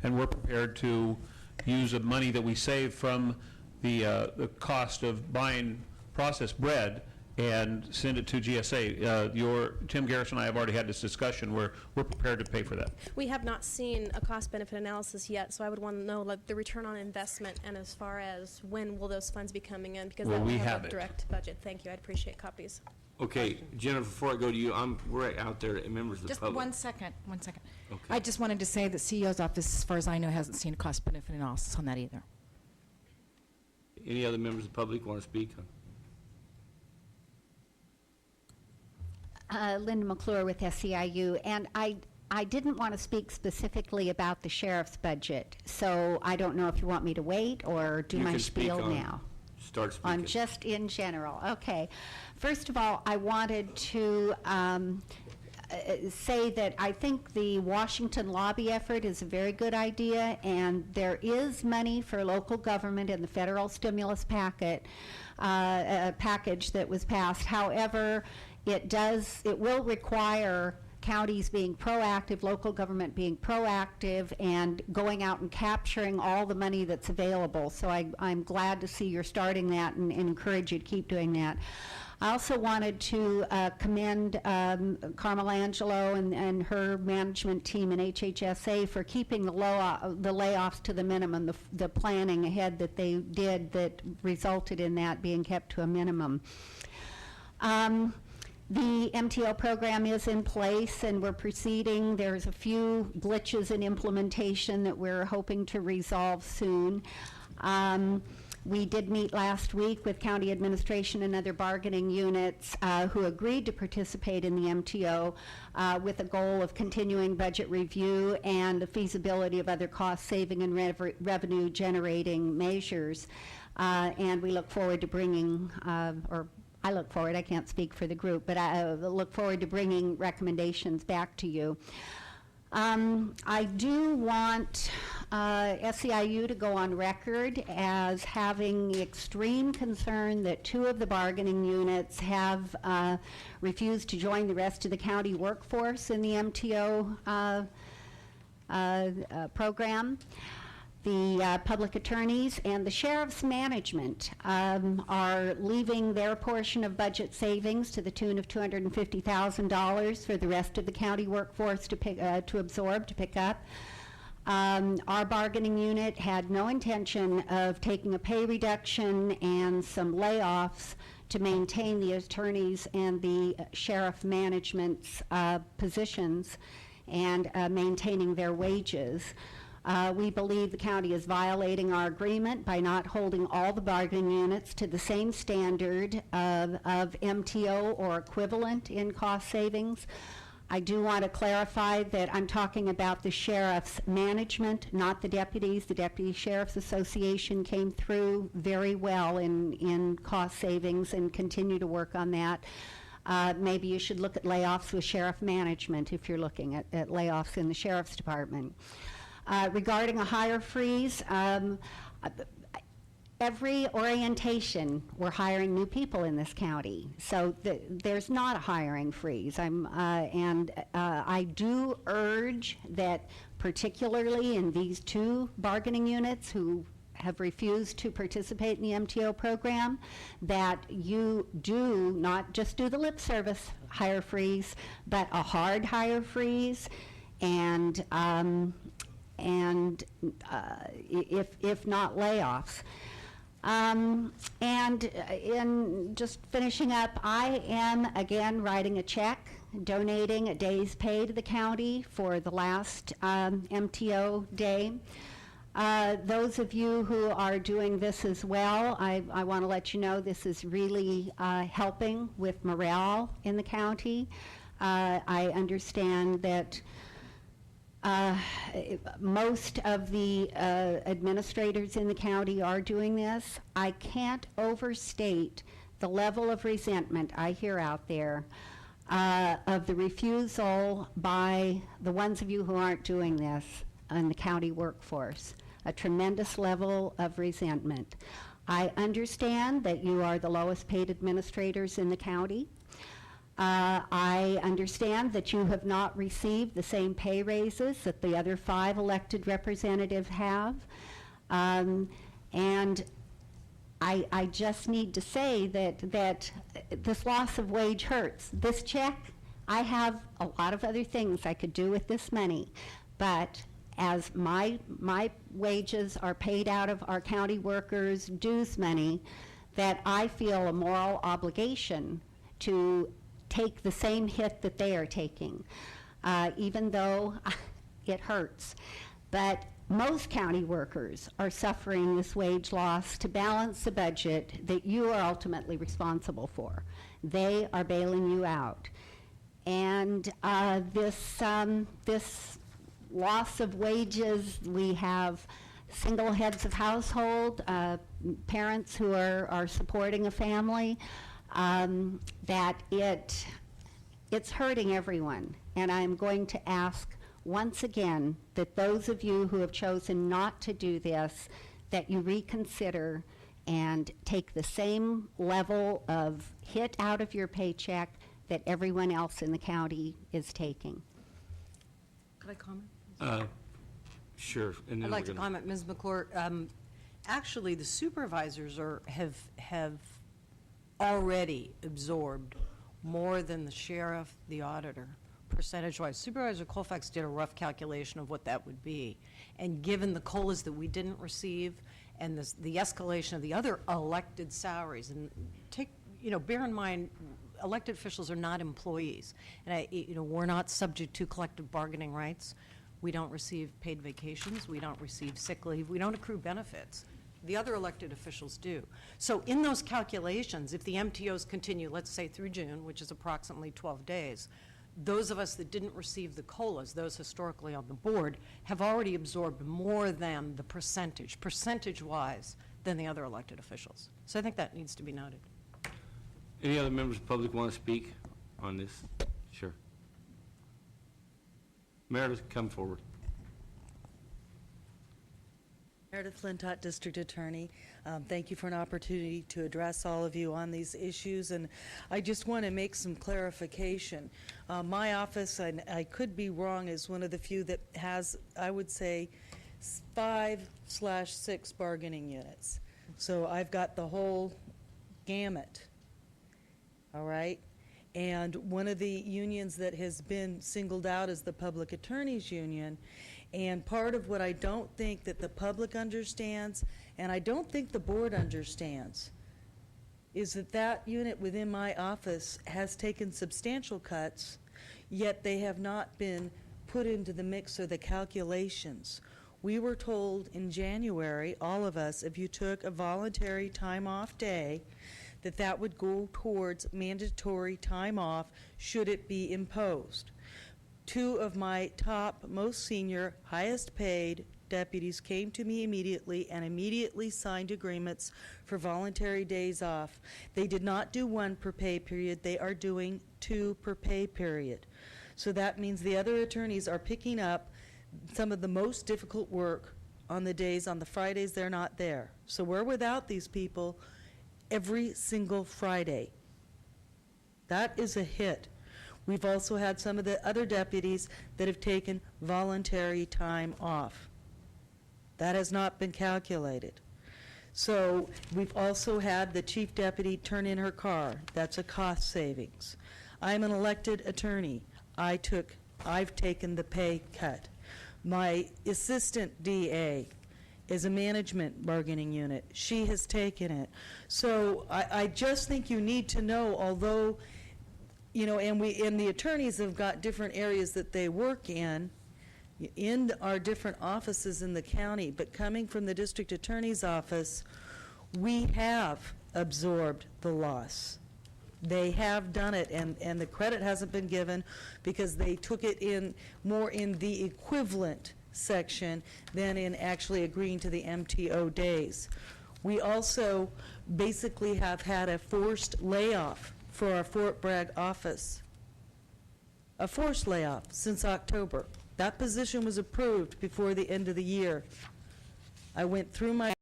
and we're prepared to use the money that we save from the cost of buying processed bread and send it to GSA. Tim Garrison and I have already had this discussion. We're prepared to pay for that. We have not seen a cost-benefit analysis yet, so I would want to know like the return on investment and as far as when will those funds be coming in, because that will have a direct budget. Thank you. I'd appreciate copies. Okay, Jennifer, before I go to you, we're out there, members of the Just public. one second. Okay. I just wanted to say the CEO's office, as far as I know, hasn't seen a cost-benefit analysis on that either. Any other members of the public want to speak? Linda McClure with SEIU, and I didn't want to speak specifically about the sheriff's budget, so I don't know if you want me to wait or do my spiel now. Start speaking. On just in general. Okay. First of all, I wanted to say that I think the Washington lobby effort is a very good idea, and there is money for local government in the federal stimulus package that was passed. However, it will require counties being proactive, local government being proactive, and going out and capturing all the money that's available. So I'm glad to see you're starting that and encourage you to keep doing that. I also wanted to commend Carmel Angelo and her management team in HHSA for keeping the layoffs to the minimum, the planning ahead that they did that resulted in that being kept to a minimum. The MTO program is in place and we're proceeding. There's a few glitches in implementation that we're hoping to resolve soon. We did meet last week with county administration and other bargaining units who agreed to participate in the MTO with a goal of continuing budget review and the feasibility of other cost-saving and revenue-generating measures. And we look forward to bringing, I look forward, I can't speak for the group, but I look forward to bringing recommendations back to you. I do want SEIU to go on record as having extreme concern that 2 of the bargaining units have refused to join the rest of the county workforce in the MTO program. The public attorneys and the sheriff's management are leaving their portion of budget savings to the tune of $250,000 for the rest of the county workforce to pick up. Our bargaining unit had no intention of taking a pay reduction and some layoffs to maintain the attorneys and the sheriff management's positions and maintaining their wages. We believe the county is violating our agreement by not holding all the bargaining units to the same standard of MTO or equivalent in cost savings. I do want to clarify that I'm talking about the sheriff's management, not the deputies. The Deputy Sheriff's Association came through very well in cost savings and continue to work on that. Maybe you should look at layoffs with sheriff management if you're looking at layoffs in the sheriff's department. Regarding a hire freeze, every orientation, we're hiring new people in this county. So there's not a hiring freeze. I do urge that, particularly in these 2 bargaining units who have refused to participate in the MTO program, that you do not just do the lip service hire freeze, but a hard hire freeze, and if not layoffs. And in just finishing up, I am again writing a check, donating a day's pay to the county for the last MTO day. Those of you who are doing this as well, I want to let you know this is really helping with morale in the county. I understand that most of the administrators in the county are doing this. I can't overstate the level of resentment I hear out there of the refusal by the ones of you who aren't doing this in the county workforce. A tremendous level of resentment. I understand that you are the lowest paid administrators in the county. I understand that you have not received the same pay raises that the other 5 elected representatives have. And I just need to say that this loss of wage hurts. This check, I have a lot of other things I could do with this money, but as my wages are paid out of our county workers' dues money, that I feel a moral obligation to take the same hit that they are taking, even though it hurts. But most county workers are suffering this wage loss to balance the budget that you are ultimately responsible for. They are bailing you out. And this loss of wages, we have single heads of household, parents who are supporting a family, that it's hurting everyone. And I'm going to ask once again that those of you who have chosen not to do this, that you reconsider and take the same level of hit out of your paycheck that everyone else in the county is taking. Could I comment? Sure. And then I'd like to we're gonna- comment, Ms. McClure. Actually, the supervisors have already absorbed more than the sheriff, the auditor, percentage-wise. Supervisor Colfax did a rough calculation of what that would be. And given the COLAs that we didn't receive and the escalation of the other elected salaries, and bear in mind, elected officials are not employees. And we're not subject to collective bargaining rights. We don't receive paid vacations. We don't receive sick leave. We don't accrue benefits. The other elected officials do. So in those calculations, if the MTOs continue, let's say through June, which is approximately 12 days, those of us that didn't receive the COLAs, those historically on the board, have already absorbed more than the percentage-wise, than the other elected officials. So I think that needs to be noted. Any other members of the public want to speak on this? Sure. Meredith, come forward. Meredith Lenta, District Attorney. Thank you for an opportunity to address all of you on these issues, and I just want to make some clarification. My office, and I could be wrong, is one of the few that has, I would say, 5/6 bargaining units. So I've got the whole gamut, all right? And one of the unions that has been singled out is the Public Attorneys Union. And part of what I don't think that the public understands, and I don't think the board understands, is that unit within my office has taken substantial cuts, yet they have not been put into the mix or the calculations. We were told in January, all of us, if you took a voluntary time off day, that would go towards mandatory time off should it be imposed. 2 of my top, most senior, highest paid deputies came to me immediately and immediately signed agreements for voluntary days off. They did not do 1 per pay period. They are doing 2 per pay period. So that means the other attorneys are picking up some of the most difficult work on the Fridays they're not there. So we're without these people every single Friday. That is a hit. We've also had some of the other deputies that have taken voluntary time off. That has not been calculated. So we've also had the chief deputy turn in her car. That's a cost savings. I'm an elected attorney. I've taken the pay cut. My assistant DA is a management bargaining unit. She has taken it. So I just think you need to know, although, and the attorneys have got different areas that they work in our different offices in the county, but coming from the district attorney's office, we have absorbed the loss. They have done it, and the credit hasn't been given because they took it in more in the equivalent section than in actually agreeing to the MTO days. We also basically have had a forced layoff for our Fort Bragg office. A forced layoff since October. That position was approved before the end of the year. I went through my